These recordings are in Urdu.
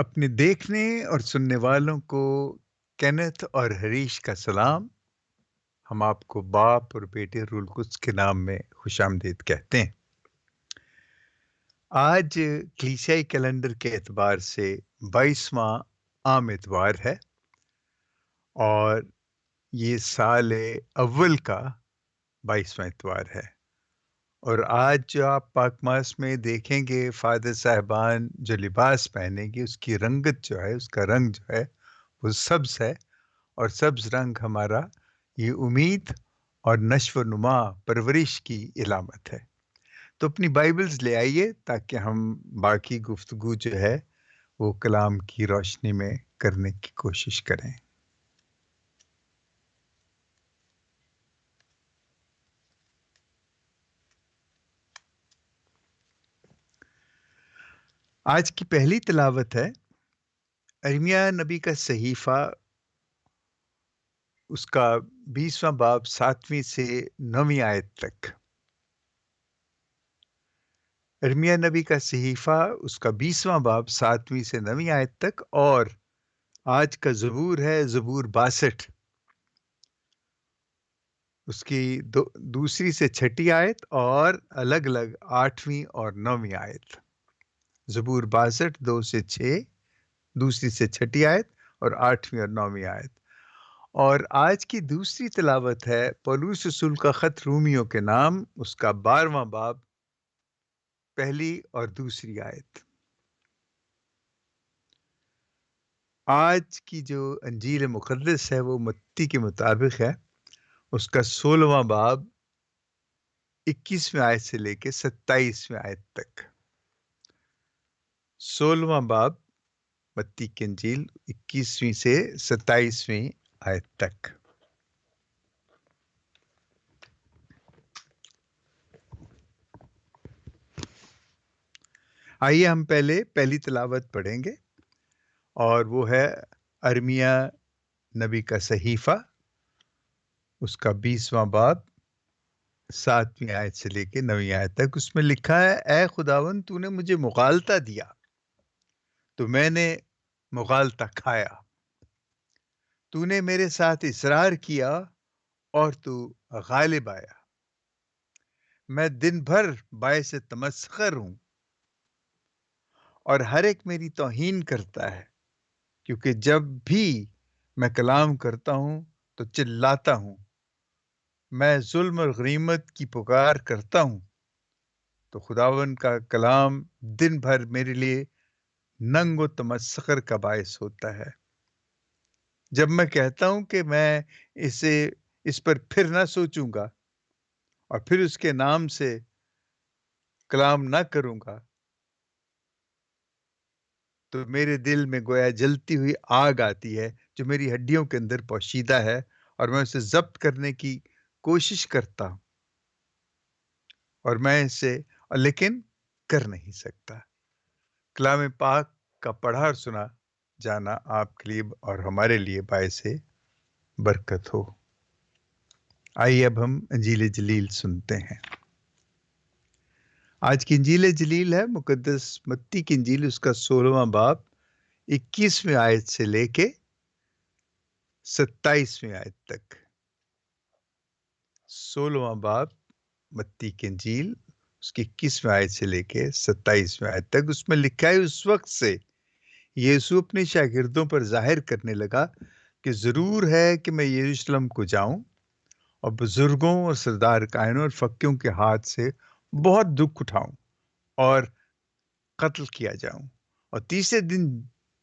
اپنے دیکھنے اور سننے والوں کو کینتھ اور ہریش کا سلام۔ ہم آپ کو باپ اور بیٹے روح القدس کے نام میں خوش آمدید کہتے ہیں۔ آج کلیسیائی کیلنڈر کے اعتبار سے 22واں عام اتوار ہے اور یہ سال اول کا 22واں اتوار ہے۔ اور آج جو آپ پاک ماس میں دیکھیں گے فادر صاحبان جو لباس پہنیں گے، اس کی رنگت جو ہے، اس کا رنگ جو ہے وہ سبز ہے، اور سبز رنگ ہمارا یہ امید اور نشو و نما پرورش کی علامت ہے۔ تو اپنی بائبلز لے آئیے تاکہ ہم باقی گفتگو جو ہے وہ کلام کی روشنی میں کرنے کی کوشش کریں۔ آج کی پہلی تلاوت ہے ارمیہ نبی کا صحیفہ، اس کا 20واں باب 7ویں سے 9ویں آیت تک۔ ارمیہ نبی کا صحیفہ، اس کا 20واں باب 7ویں سے 9ویں آیت تک، اور آج کا زبور ہے زبور 62، اس کی دوسری سے چھٹی آیت اور الگ الگ 8ویں اور 9ویں آیت۔ زبور 62 2 سے 6، دوسری سے چھٹی آیت اور 8ویں اور 9ویں آیت۔ اور آج کی دوسری تلاوت ہے پولس رسول کا خط رومیوں کے نام، اس کا 12واں باب، پہلی اور دوسری آیت۔ آج کی جو انجیل مقدس ہے وہ متی کے مطابق ہے، اس کا 16واں باب 21ویں آیت سے لے کے 27ویں آیت تک۔ 16واں باب متی کی انجیل 21ویں سے 27ویں آیت تک۔ آئیے ہم پہلی تلاوت پڑھیں گے، اور وہ ہے ارمیہ نبی کا صحیفہ، اس کا 20واں باب 7ویں آیت سے لے کے 9ویں آیت تک۔ اس میں لکھا ہے، اے خداوند تو نے مجھے مغالطہ دیا تو میں نے مغالطہ کھایا، تو نے میرے ساتھ اصرار کیا اور تو غالب آیا۔ میں دن بھر باعث تمسخر ہوں اور ہر ایک میری توہین کرتا ہے، کیونکہ جب بھی میں کلام کرتا ہوں تو چلاتا ہوں، میں ظلم اور غنیمت کی پکار کرتا ہوں تو خداوند کا کلام دن بھر میرے لیے ننگ و تمسخر کا باعث ہوتا ہے۔ جب میں کہتا ہوں کہ میں اس پر پھر نہ سوچوں گا اور پھر اس کے نام سے کلام نہ کروں گا، تو میرے دل میں گویا جلتی ہوئی آگ آتی ہے جو میری ہڈیوں کے اندر پوشیدہ ہے، اور میں اسے ضبط کرنے کی کوشش کرتا ہوں، اور میں اسے لیکن کر نہیں سکتا۔ کلام پاک کا پڑھا اور سنا جانا آپ کے لیے اور ہمارے لیے باعث برکت ہو۔ آئیے اب ہم انجیل جلیل سنتے ہیں۔ آج کی انجیل جلیل ہے مقدس متی کی انجیل، اس کا 16واں باب 21ویں آیت سے لے کے 27ویں آیت تک۔ 16واں باب متی کی انجیل، اس کی 21ویں آیت سے لے کے 27ویں آیت تک۔ اس میں لکھا ہے، اس وقت سے یسوع اپنے شاگردوں پر ظاہر کرنے لگا کہ ضرور ہے کہ میں یروشلم کو جاؤں اور بزرگوں اور سردار کاہنوں اور فقیوں کے ہاتھ سے بہت دکھ اٹھاؤں اور قتل کیا جاؤں اور تیسرے دن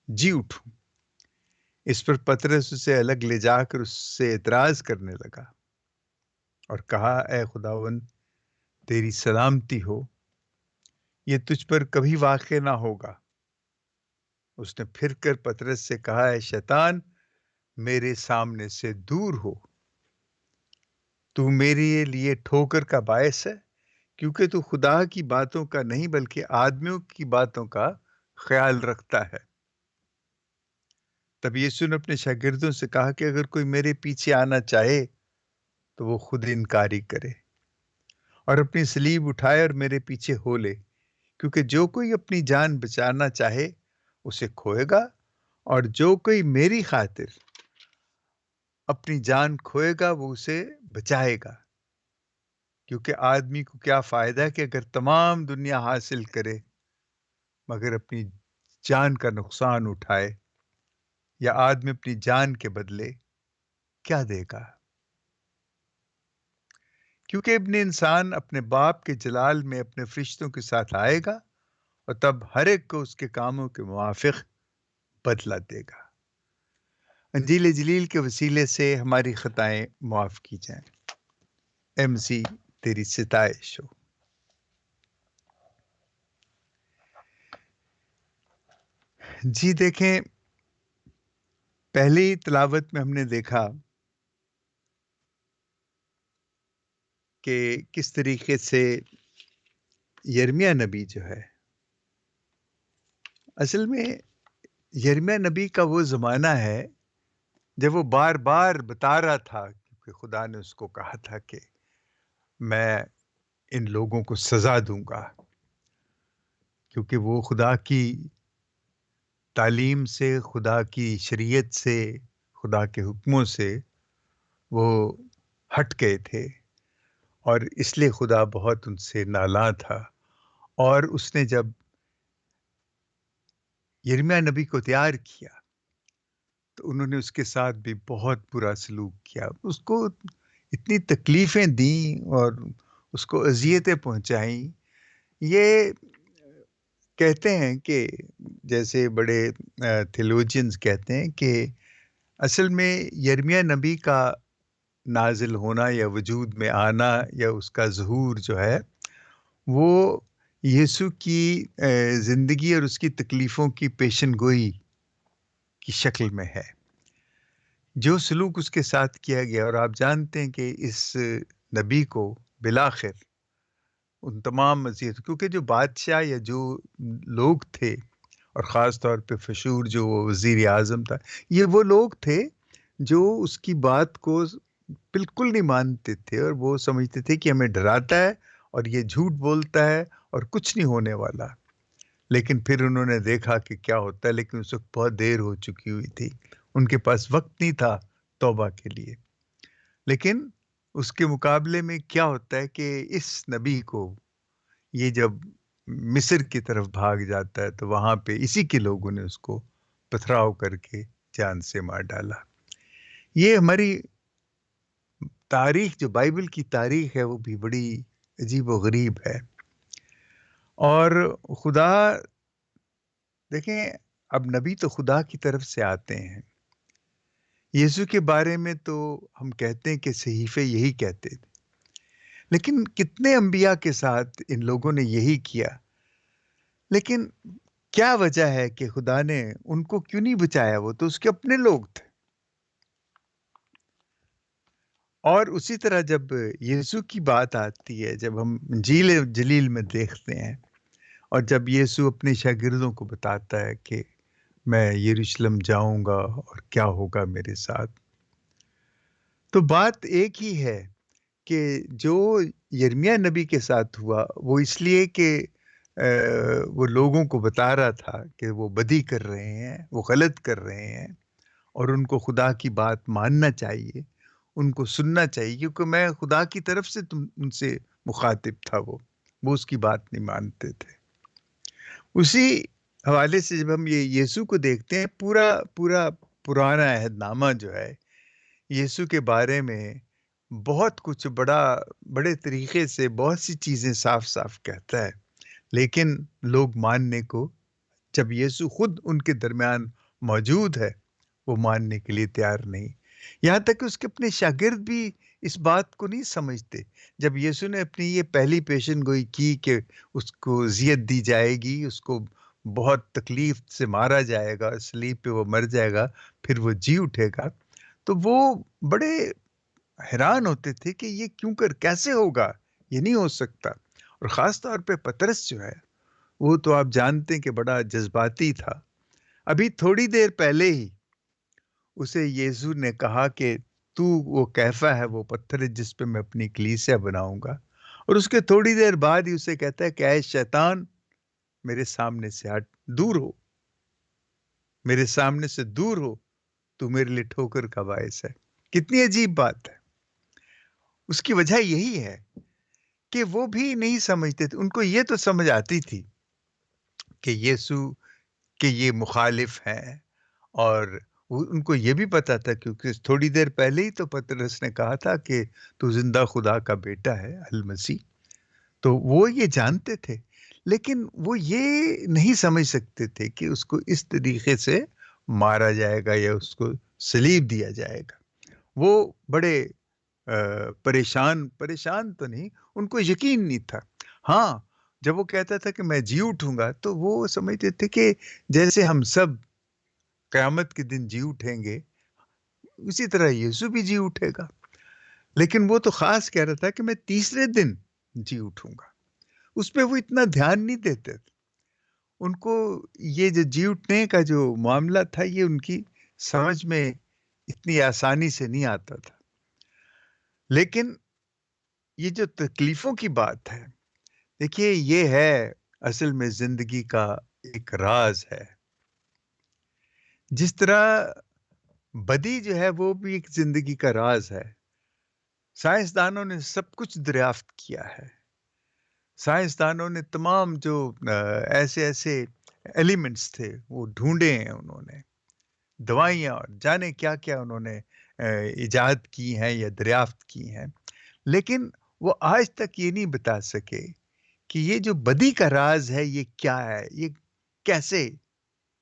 جی اٹھوں۔ اس پر پطرس اسے الگ لے جا کر اس سے اعتراض کرنے لگا اور کہا، اے خداوند تیری سلامتی ہو، یہ تجھ پر کبھی واقع نہ ہوگا۔ اس نے پھر کر پطرس سے کہا، اے شیطان میرے سامنے سے دور ہو، تو میرے لیے ٹھوکر کا باعث ہے، کیونکہ تو خدا کی باتوں کا نہیں بلکہ آدمیوں کی باتوں کا خیال رکھتا ہے۔ تب یسوع نے اپنے شاگردوں سے کہا کہ اگر کوئی میرے پیچھے آنا چاہے تو وہ خود انکاری کرے اور اپنی صلیب اٹھائے اور میرے پیچھے ہو لے، کیونکہ جو کوئی اپنی جان بچانا چاہے اسے کھوئے گا، اور جو کوئی میری خاطر اپنی جان کھوئے گا وہ اسے بچائے گا۔ کیونکہ آدمی کو کیا فائدہ ہے کہ اگر تمام دنیا حاصل کرے مگر اپنی جان کا نقصان اٹھائے، یا آدمی اپنی جان کے بدلے کیا دے گا؟ کیونکہ ابن انسان اپنے باپ کے جلال میں اپنے فرشتوں کے ساتھ آئے گا، اور تب ہر ایک کو اس کے کاموں کے موافق بدلہ دے گا۔ انجیل جلیل کے وسیلے سے ہماری خطائیں معاف کی جائیں۔ اے مسیح، تیری ستائش ہو۔ جی دیکھیں، پہلی تلاوت میں ہم نے دیکھا کہ کس طریقے سے یرمیہ نبی جو ہے، اصل میں یرمیہ نبی کا وہ زمانہ ہے جب وہ بار بار بتا رہا تھا، کیونکہ خدا نے اس کو کہا تھا کہ میں ان لوگوں کو سزا دوں گا، کیونکہ وہ خدا کی تعلیم سے، خدا کی شریعت سے، خدا کے حکموں سے وہ ہٹ گئے تھے، اور اس لیے خدا بہت ان سے نالاں تھا۔ اور اس نے جب یرمیہ نبی کو تیار کیا تو انہوں نے اس کے ساتھ بھی بہت برا سلوک کیا، اس کو اتنی تکلیفیں دیں اور اس کو اذیتیں پہنچائیں۔ یہ کہتے ہیں کہ جیسے بڑے تھیولوجینز کہتے ہیں کہ اصل میں یرمیہ نبی کا نازل ہونا یا وجود میں آنا یا اس کا ظہور جو ہے وہ یسوع کی زندگی اور اس کی تکلیفوں کی پیشن گوئی کی شکل میں ہے۔ جو سلوک اس کے ساتھ کیا گیا، اور آپ جانتے ہیں کہ اس نبی کو بالآخر ان تمام اذیتوں، کیونکہ جو بادشاہ یا جو لوگ تھے، اور خاص طور پہ فشور جو وزیر اعظم تھا، یہ وہ لوگ تھے جو اس کی بات کو بالکل نہیں مانتے تھے، اور وہ سمجھتے تھے کہ ہمیں ڈراتا ہے اور یہ جھوٹ بولتا ہے اور کچھ نہیں ہونے والا۔ لیکن پھر انہوں نے دیکھا کہ کیا ہوتا ہے، لیکن اس وقت بہت دیر ہو چکی ہوئی تھی، ان کے پاس وقت نہیں تھا توبہ کے لیے۔ لیکن اس کے مقابلے میں کیا ہوتا ہے کہ اس نبی کو یہ جب مصر کی طرف بھاگ جاتا ہے تو وہاں پہ اسی کے لوگوں نے اس کو پتھراؤ کر کے جان سے مار ڈالا۔ یہ ہماری تاریخ، جو بائبل کی تاریخ ہے، وہ بھی بڑی عجیب و غریب ہے۔ اور خدا، دیکھیں، اب نبی تو خدا کی طرف سے آتے ہیں۔ یسوع کے بارے میں تو ہم کہتے ہیں کہ صحیفے یہی کہتے تھے، لیکن کتنے انبیاء کے ساتھ ان لوگوں نے یہی کیا۔ لیکن کیا وجہ ہے کہ خدا نے ان کو کیوں نہیں بچایا؟ وہ تو اس کے اپنے لوگ تھے۔ اور اسی طرح جب یسوع کی بات آتی ہے، جب ہم انجیل جلیل میں دیکھتے ہیں، اور جب یسوع اپنے شاگردوں کو بتاتا ہے کہ میں یروشلم جاؤں گا اور کیا ہوگا میرے ساتھ، تو بات ایک ہی ہے کہ جو یرمیہ نبی کے ساتھ ہوا وہ اس لیے کہ وہ لوگوں کو بتا رہا تھا کہ وہ بدی کر رہے ہیں، وہ غلط کر رہے ہیں، اور ان کو خدا کی بات ماننا چاہیے، ان کو سننا چاہیے، کیونکہ میں خدا کی طرف سے ان سے مخاطب تھا۔ وہ اس کی بات نہیں مانتے تھے۔ اسی حوالے سے جب ہم یہ یسوع کو دیکھتے ہیں، پورا پورا پرانا عہد نامہ جو ہے یسوع کے بارے میں بہت کچھ بڑے طریقے سے بہت سی چیزیں صاف صاف کہتا ہے، لیکن لوگ ماننے کو، جب یسوع خود ان کے درمیان موجود ہے، وہ ماننے کے لیے تیار نہیں۔ یہاں تک کہ اس کے اپنے شاگرد بھی اس بات کو نہیں سمجھتے۔ جب یسوع نے اپنی یہ پہلی پیشن گوئی کی کہ اس کو اذیت دی جائے گی، اس کو بہت تکلیف سے مارا جائے گا، صلیب پہ وہ مر جائے گا، پھر وہ جی اٹھے گا، تو وہ بڑے حیران ہوتے تھے کہ یہ کیوں کیسے ہوگا، یہ نہیں ہو سکتا۔ اور خاص طور پہ پترس جو ہے، وہ تو آپ جانتے ہیں کہ بڑا جذباتی تھا۔ ابھی تھوڑی دیر پہلے ہی اسے یسوع نے کہا کہ تو وہ کیفا ہے، وہ پتھر ہے جس پہ میں اپنی کلیسیا بناؤں گا، اور اس کے تھوڑی دیر بعد ہی اسے کہتا ہے کہ اے شیطان، میرے سامنے سے ہٹ، دور ہو۔ میرے سامنے سے دور ہو تو میرے لیے ٹھوکر کا باعث ہے. کتنی عجیب بات ہے. اس کی وجہ یہی ہے کہ وہ بھی نہیں سمجھتے تھے. ان کو یہ تو سمجھ آتی تھی کہ یسوع کہ یہ مخالف ہیں، اور ان کو یہ بھی پتا تھا کیونکہ تھوڑی دیر پہلے ہی تو پطرس نے کہا تھا کہ تو زندہ خدا کا بیٹا ہے المسیح. تو وہ یہ جانتے تھے، لیکن وہ یہ نہیں سمجھ سکتے تھے کہ اس کو اس طریقے سے مارا جائے گا یا اس کو صلیب دیا جائے گا. وہ بڑے پریشان تو نہیں، ان کو یقین نہیں تھا. ہاں، جب وہ کہتا تھا کہ میں جی اٹھوں گا تو وہ سمجھتے تھے کہ جیسے ہم سب قیامت کے دن جی اٹھیں گے اسی طرح یسوع بھی جی اٹھے گا. لیکن وہ تو خاص کہہ رہا تھا کہ میں تیسرے دن جی اٹھوں گا. اس پہ وہ اتنا دھیان نہیں دیتے تھے. ان کو یہ جو جی اٹھنے کا جو معاملہ تھا یہ ان کی سمجھ میں اتنی آسانی سے نہیں آتا تھا. لیکن یہ جو تکلیفوں کی بات ہے، دیکھیے یہ ہے اصل میں زندگی کا ایک راز ہے. جس طرح بدی جو ہے وہ بھی ایک زندگی کا راز ہے. سائنسدانوں نے سب کچھ دریافت کیا ہے. سائنسدانوں نے تمام جو ایسے ایلیمنٹس تھے وہ ڈھونڈے ہیں. انہوں نے دوائیاں اور جانے کیا کیا انہوں نے ایجاد کی ہیں یا دریافت کی ہیں، لیکن وہ آج تک یہ نہیں بتا سکے کہ یہ جو بدی کا راز ہے یہ کیا ہے، یہ کیسے،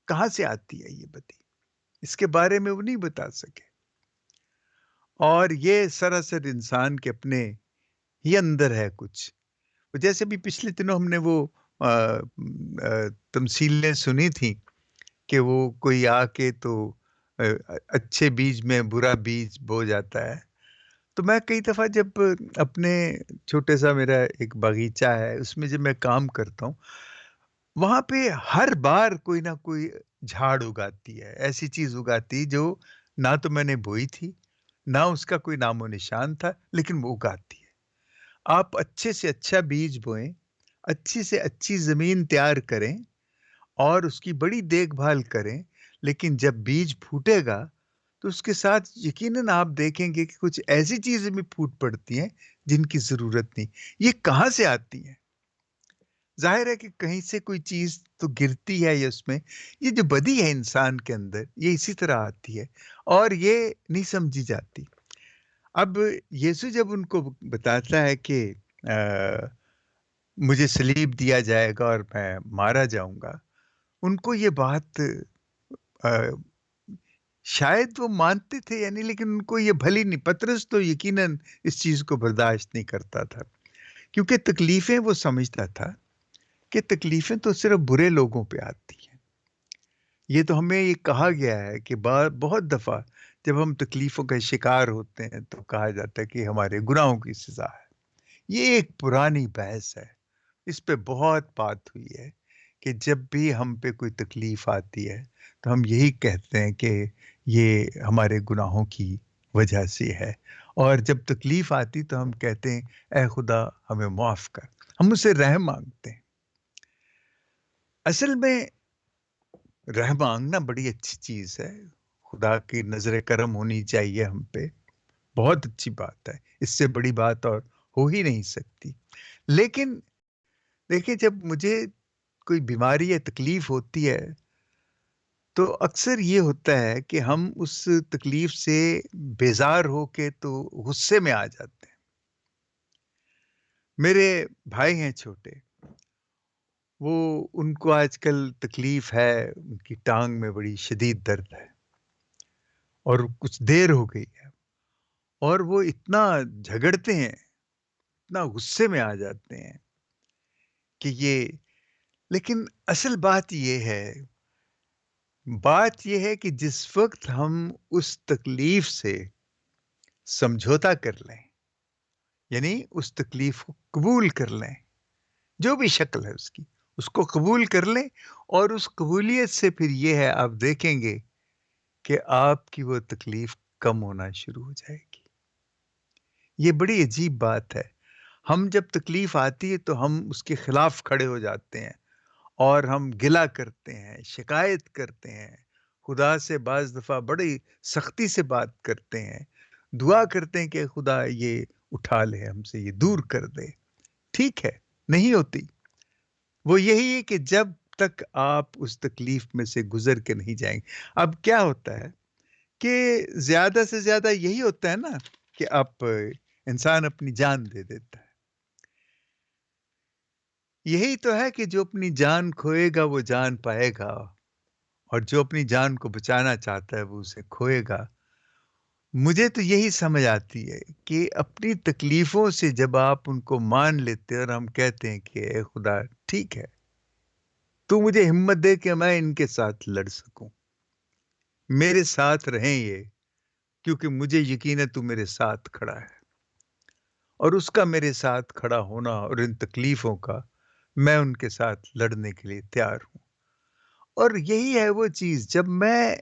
کہاں سے آتی ہے یہ بدی. اس کے بارے میں وہ نہیں بتا سکے. اور یہ سراسر انسان کے اپنے ہی اندر ہے کچھ. جیسے بھی پچھلے دنوں ہم نے وہ تمثیلیں سنی تھیں کہ وہ کوئی آ کے تو اچھے بیج میں برا بیج بو جاتا ہے. تو میں کئی دفعہ جب اپنے چھوٹے سا میرا ایک باغیچہ ہے اس میں جب میں کام کرتا ہوں، وہاں پہ ہر بار کوئی نہ کوئی جھاڑ اگاتی ہے، ایسی چیز اگاتی جو نہ تو میں نے بوئی تھی، نہ اس کا کوئی نام و نشان تھا، لیکن وہ اگاتی ہے. آپ اچھے سے اچھا بیج بوئیں، اچھی سے اچھی زمین تیار کریں اور اس کی بڑی دیکھ بھال کریں، لیکن جب بیج پھوٹے گا تو اس کے ساتھ یقیناً آپ دیکھیں گے کہ کچھ ایسی چیزیں بھی پھوٹ پڑتی ہیں جن کی ضرورت نہیں. یہ کہاں سے آتی ہیں؟ ظاہر ہے کہ کہیں سے کوئی چیز تو گرتی ہے. یہ اس میں یہ جو بدی ہے انسان کے اندر یہ اسی طرح آتی ہے اور یہ نہیں سمجھی جاتی. اب یسوع جب ان کو بتاتا ہے کہ مجھے صلیب دیا جائے گا اور میں مارا جاؤں گا، ان کو یہ بات شاید وہ مانتے تھے یا نہیں، لیکن ان کو یہ بھلی نہیں. پطرس تو یقیناً اس چیز کو برداشت نہیں کرتا تھا، کیونکہ تکلیفیں وہ سمجھتا تھا کہ تکلیفیں تو صرف برے لوگوں پہ آتی ہیں. یہ تو ہمیں یہ کہا گیا ہے کہ بہت دفعہ جب ہم تکلیفوں کا شکار ہوتے ہیں تو کہا جاتا ہے کہ ہمارے گناہوں کی سزا ہے. یہ ایک پرانی بحث ہے. اس پہ بہت بات ہوئی ہے کہ جب بھی ہم پہ کوئی تکلیف آتی ہے تو ہم یہی کہتے ہیں کہ یہ ہمارے گناہوں کی وجہ سے ہے، اور جب تکلیف آتی تو ہم کہتے ہیں اے خدا ہمیں معاف کر، ہم اسے رحم مانگتے ہیں. اصل میں رحم مانگنا بڑی اچھی چیز ہے. خدا کی نظر کرم ہونی چاہیے ہم پہ، بہت اچھی بات ہے. اس سے بڑی بات اور ہو ہی نہیں سکتی. لیکن دیکھیں جب مجھے کوئی بیماری یا تکلیف ہوتی ہے تو اکثر یہ ہوتا ہے کہ ہم اس تکلیف سے بیزار ہو کے تو غصے میں آ جاتے ہیں. میرے بھائی ہیں چھوٹے، وہ ان کو آج کل تکلیف ہے، ان کی ٹانگ میں بڑی شدید درد ہے اور کچھ دیر ہو گئی ہے، اور وہ اتنا جھگڑتے ہیں، اتنا غصے میں آ جاتے ہیں کہ یہ. لیکن اصل بات یہ ہے کہ جس وقت ہم اس تکلیف سے سمجھوتا کر لیں، یعنی اس تکلیف کو قبول کر لیں، جو بھی شکل ہے اس کو قبول کر لیں، اور اس قبولیت سے پھر یہ ہے آپ دیکھیں گے کہ آپ کی وہ تکلیف کم ہونا شروع ہو جائے گی. یہ بڑی عجیب بات ہے. ہم جب تکلیف آتی ہے تو ہم اس کے خلاف کھڑے ہو جاتے ہیں اور ہم گلہ کرتے ہیں، شکایت کرتے ہیں، خدا سے بعض دفعہ بڑی سختی سے بات کرتے ہیں، دعا کرتے ہیں کہ خدا یہ اٹھا لے ہم سے، یہ دور کر دے. ٹھیک ہے، نہیں ہوتی. وہ یہی ہے کہ جب تک آپ اس تکلیف میں سے گزر کے نہیں جائیں گے. اب کیا ہوتا ہے کہ زیادہ سے زیادہ یہی ہوتا ہے نا کہ آپ انسان اپنی جان دے دیتا ہے. یہی تو ہے کہ جو اپنی جان کھوئے گا وہ جان پائے گا، اور جو اپنی جان کو بچانا چاہتا ہے وہ اسے کھوئے گا. مجھے تو یہی سمجھ آتی ہے کہ اپنی تکلیفوں سے جب آپ ان کو مان لیتے ہیں اور ہم کہتے ہیں کہ اے خدا ٹھیک ہے، تو مجھے ہمت دے کہ میں ان کے ساتھ لڑ سکوں، میرے ساتھ رہیں یہ، کیونکہ مجھے یقین ہے تو میرے ساتھ کھڑا ہے، اور اس کا میرے ساتھ کھڑا ہونا اور ان تکلیفوں کا میں ان کے ساتھ لڑنے کے لیے تیار ہوں. اور یہی ہے وہ چیز، جب میں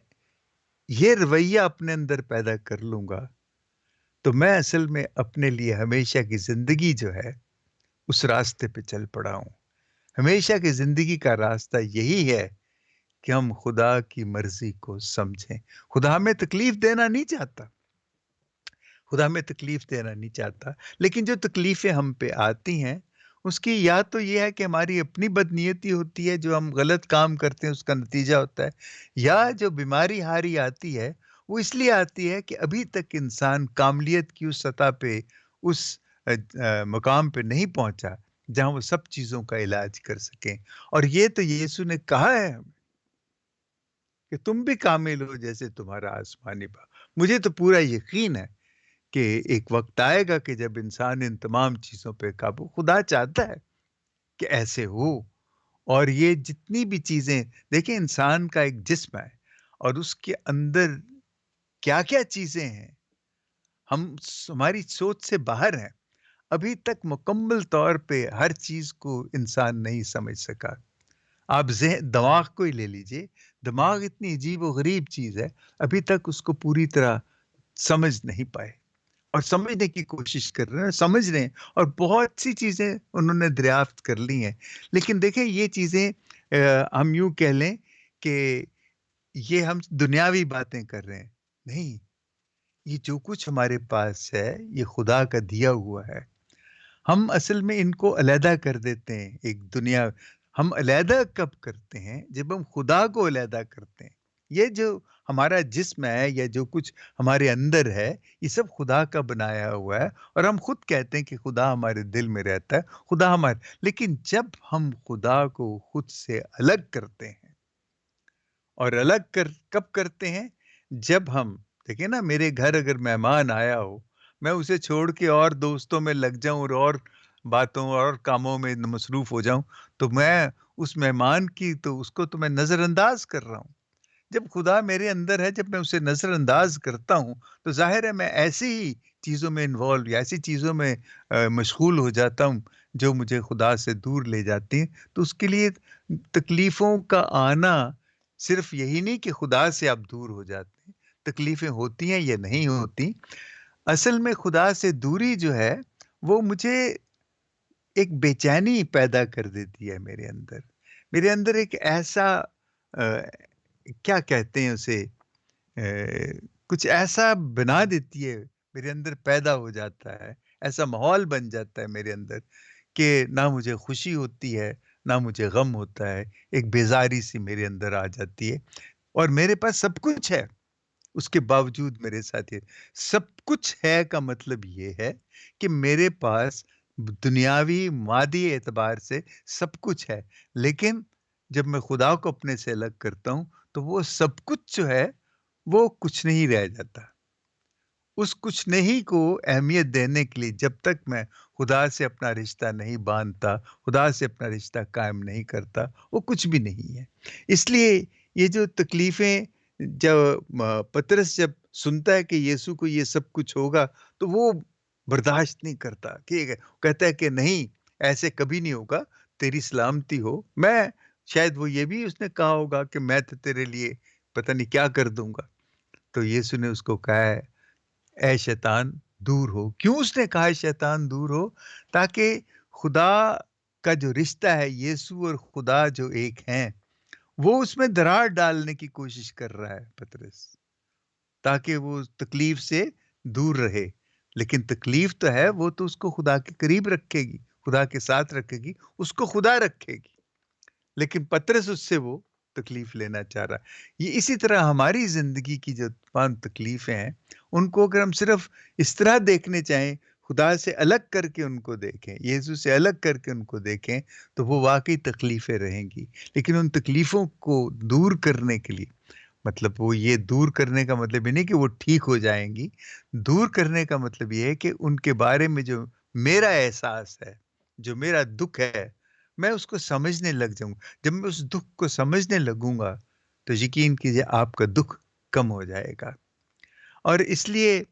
یہ رویہ اپنے اندر پیدا کر لوں گا تو میں اصل میں اپنے لیے ہمیشہ کی زندگی جو ہے اس راستے پہ چل پڑا ہوں. ہمیشہ کی زندگی کا راستہ یہی ہے کہ ہم خدا کی مرضی کو سمجھیں. خدا ہمیں تکلیف دینا نہیں چاہتا، خدا ہمیں تکلیف دینا نہیں چاہتا، لیکن جو تکلیفیں ہم پہ آتی ہیں اس کی یا تو یہ ہے کہ ہماری اپنی بدنیتی ہوتی ہے، جو ہم غلط کام کرتے ہیں اس کا نتیجہ ہوتا ہے، یا جو بیماری ہاری آتی ہے وہ اس لیے آتی ہے کہ ابھی تک انسان کاملیت کی اس سطح پہ، اس مقام پہ نہیں پہنچا جہاں وہ سب چیزوں کا علاج کر سکیں. اور یہ تو یسوع نے کہا ہے ہمیں کہ تم بھی کامل ہو جیسے تمہارا آسمانی باپ. مجھے تو پورا یقین ہے کہ ایک وقت آئے گا کہ جب انسان ان تمام چیزوں پہ قابو، خدا چاہتا ہے کہ ایسے ہو. اور یہ جتنی بھی چیزیں دیکھیں، انسان کا ایک جسم ہے اور اس کے اندر کیا کیا چیزیں ہیں ہماری سوچ سے باہر ہیں. ابھی تک مکمل طور پہ ہر چیز کو انسان نہیں سمجھ سکا. آپ دماغ کو ہی لے لیجئے، دماغ اتنی عجیب و غریب چیز ہے، ابھی تک اس کو پوری طرح سمجھ نہیں پائے، اور سمجھنے کی کوشش کر رہے ہیں، سمجھ رہے ہیں، اور بہت سی چیزیں انہوں نے دریافت کر لی ہیں. لیکن دیکھیں یہ چیزیں ہم یوں کہہ لیں کہ یہ ہم دنیاوی باتیں کر رہے ہیں. نہیں، یہ جو کچھ ہمارے پاس ہے یہ خدا کا دیا ہوا ہے. ہم اصل میں ان کو علیحدہ کر دیتے ہیں. ایک دنیا ہم علیحدہ کب کرتے ہیں؟ جب ہم خدا کو علیحدہ کرتے ہیں. یہ جو ہمارا جسم ہے یا جو کچھ ہمارے اندر ہے یہ سب خدا کا بنایا ہوا ہے، اور ہم خود کہتے ہیں کہ خدا ہمارے دل میں رہتا ہے، خدا ہمارے. لیکن جب ہم خدا کو خود سے الگ کرتے ہیں، اور کب کرتے ہیں؟ جب ہم دیکھیں نا، میرے گھر اگر مہمان آیا ہو، میں اسے چھوڑ کے اور دوستوں میں لگ جاؤں اور باتوں اور کاموں میں مصروف ہو جاؤں، تو میں اس مہمان کی تو اس کو تو میں نظر انداز کر رہا ہوں. جب خدا میرے اندر ہے، جب میں اسے نظر انداز کرتا ہوں تو ظاہر ہے میں ایسی ہی چیزوں میں انوالو یا ایسی چیزوں میں مشغول ہو جاتا ہوں جو مجھے خدا سے دور لے جاتی ہیں. تو اس کے لیے تکلیفوں کا آنا صرف یہی نہیں کہ خدا سے آپ دور ہو جاتے ہیں، تکلیفیں ہوتی ہیں یا نہیں ہوتی. اصل میں خدا سے دوری جو ہے وہ مجھے ایک بے چینی پیدا کر دیتی ہے میرے اندر. میرے اندر ایک ایسا کیا کہتے ہیں اسے، کچھ ایسا بنا دیتی ہے، میرے اندر پیدا ہو جاتا ہے، ایسا ماحول بن جاتا ہے میرے اندر کہ نہ مجھے خوشی ہوتی ہے نہ مجھے غم ہوتا ہے. ایک بیزاری سی میرے اندر آ جاتی ہے، اور میرے پاس سب کچھ ہے، اس کے باوجود میرے ساتھ یہ سب کچھ ہے کا مطلب یہ ہے کہ میرے پاس دنیاوی مادی اعتبار سے سب کچھ ہے، لیکن جب میں خدا کو اپنے سے الگ کرتا ہوں تو وہ سب کچھ جو ہے وہ کچھ نہیں رہ جاتا. اس کچھ نہیں کو اہمیت دینے کے لیے جب تک میں خدا سے اپنا رشتہ نہیں باندھتا، خدا سے اپنا رشتہ قائم نہیں کرتا، وہ کچھ بھی نہیں ہے. اس لیے یہ جو تکلیفیں، جب پطرس جب سنتا ہے کہ یسوع کو یہ سب کچھ ہوگا تو وہ برداشت نہیں کرتا، کہ کہتا ہے کہ نہیں، ایسے کبھی نہیں ہوگا، تیری سلامتی ہو. میں شاید وہ یہ بھی اس نے کہا ہوگا کہ میں تو تیرے لیے پتہ نہیں کیا کر دوں گا. تو یسوع نے اس کو کہا ہے اے شیطان دور ہو. کیوں اس نے کہا ہے شیطان دور ہو؟ تاکہ خدا کا جو رشتہ ہے، یسوع اور خدا جو ایک ہیں، وہ اس میں دراڑ ڈالنے کی کوشش کر رہا ہے پطرس، تاکہ وہ تکلیف سے دور رہے، لیکن تکلیف تو ہے، وہ تو اس کو خدا کے قریب رکھے گی، خدا کے ساتھ رکھے گی، اس کو خدا رکھے گی، لیکن پطرس اس سے وہ تکلیف لینا چاہ رہا ہے۔ یہ اسی طرح ہماری زندگی کی جو تمام تکلیفیں ہیں، ان کو اگر ہم صرف اس طرح دیکھنے چاہیں، خدا سے الگ کر کے ان کو دیکھیں، یسوع سے الگ کر کے ان کو دیکھیں، تو وہ واقعی تکلیفیں رہیں گی۔ لیکن ان تکلیفوں کو دور کرنے کے لیے، مطلب وہ یہ دور کرنے کا مطلب یہ نہیں کہ وہ ٹھیک ہو جائیں گی، دور کرنے کا مطلب یہ ہے کہ ان کے بارے میں جو میرا احساس ہے، جو میرا دکھ ہے، میں اس کو سمجھنے لگ جاؤں۔ جب میں اس دکھ کو سمجھنے لگوں گا تو یقین کیجئے آپ کا دکھ کم ہو جائے گا۔ اور اس لیے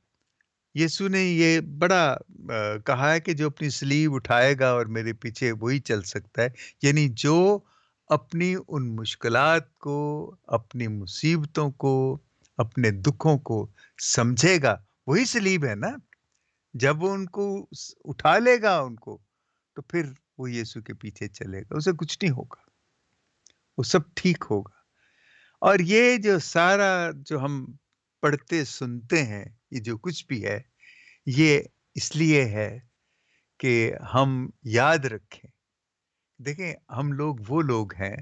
یسوع نے یہ بڑا کہا ہے کہ جو اپنی صلیب اٹھائے گا اور میرے پیچھے وہی چل سکتا ہے، یعنی جو اپنی ان مشکلات کو، اپنی مصیبتوں کو، اپنے دکھوں کو سمجھے گا، وہی صلیب ہے نا۔ جب وہ ان کو اٹھا لے گا ان کو، تو پھر وہ یسوع کے پیچھے چلے گا، اسے کچھ نہیں ہوگا، وہ سب ٹھیک ہوگا۔ اور یہ جو سارا جو ہم پڑھتے سنتے ہیں، یہ جو کچھ بھی ہے، یہ اس لیے ہے کہ ہم یاد رکھیں۔ دیکھیں، ہم لوگ وہ لوگ ہیں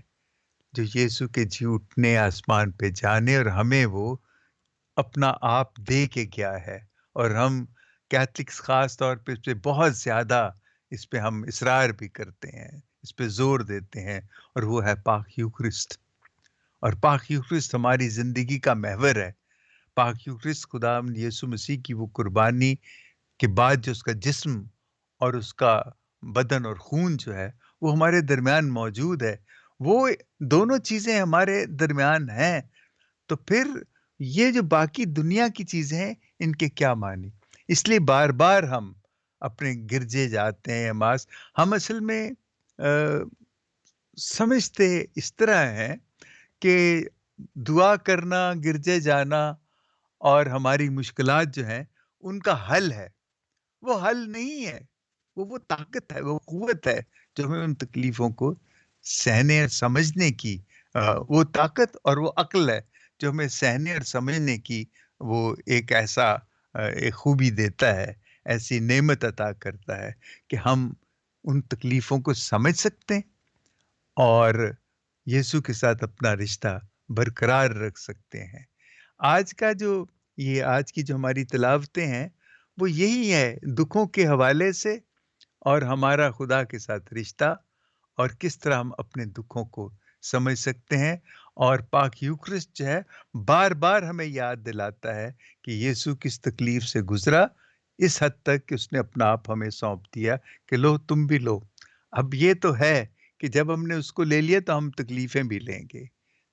جو یسوع کے جی اٹھنے، آسمان پہ جانے، اور ہمیں وہ اپنا آپ دے کے گیا ہے، اور ہم کیتھلکس خاص طور پہ اس پہ بہت زیادہ اس پہ ہم اصرار بھی کرتے ہیں، اس پہ زور دیتے ہیں، اور وہ ہے پاک یوکرسٹ۔ اور پاک یوکرسٹ ہماری زندگی کا محور ہے۔ پاک یوکرسٹ خدا یسوع مسیح کی وہ قربانی کے بعد جو اس کا جسم اور اس کا بدن اور خون جو ہے وہ ہمارے درمیان موجود ہے، وہ دونوں چیزیں ہمارے درمیان ہیں، تو پھر یہ جو باقی دنیا کی چیزیں ہیں، ان کے کیا معنی؟ اس لیے بار بار ہم اپنے گرجے جاتے ہیں، ہم اصل میں سمجھتے اس طرح ہیں کہ دعا کرنا، گرجے جانا اور ہماری مشکلات جو ہیں ان کا حل ہے۔ وہ حل نہیں ہے، وہ طاقت ہے، وہ قوت ہے جو ہمیں ان تکلیفوں کو سہنے اور سمجھنے کی، وہ طاقت اور وہ عقل ہے جو ہمیں سہنے اور سمجھنے کی وہ ایک ایسا ایک خوبی دیتا ہے، ایسی نعمت عطا کرتا ہے کہ ہم ان تکلیفوں کو سمجھ سکتے ہیں اور یسوع کے ساتھ اپنا رشتہ برقرار رکھ سکتے ہیں۔ آج کی جو ہماری تلاوتیں ہیں، وہ یہی ہے، دکھوں کے حوالے سے اور ہمارا خدا کے ساتھ رشتہ، اور کس طرح ہم اپنے دکھوں کو سمجھ سکتے ہیں۔ اور پاک یوکرسٹ جو ہے بار بار ہمیں یاد دلاتا ہے کہ یسوع کس تکلیف سے گزرا، اس حد تک کہ اس نے اپنا آپ ہمیں سونپ دیا کہ لو، تم بھی لو۔ اب یہ تو ہے کہ جب ہم نے اس کو لے لیا تو ہم تکلیفیں بھی لیں گے،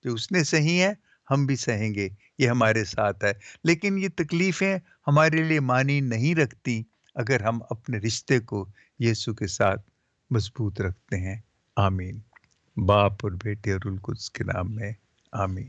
جو اس نے سہی ہیں ہم بھی سہیں گے، یہ ہمارے ساتھ ہے۔ لیکن یہ تکلیفیں ہمارے لیے معنی نہیں رکھتی اگر ہم اپنے رشتے کو یسوع کے ساتھ مضبوط رکھتے ہیں۔ آمین۔ باپ اور بیٹے اور روح القدس کے نام میں آمین۔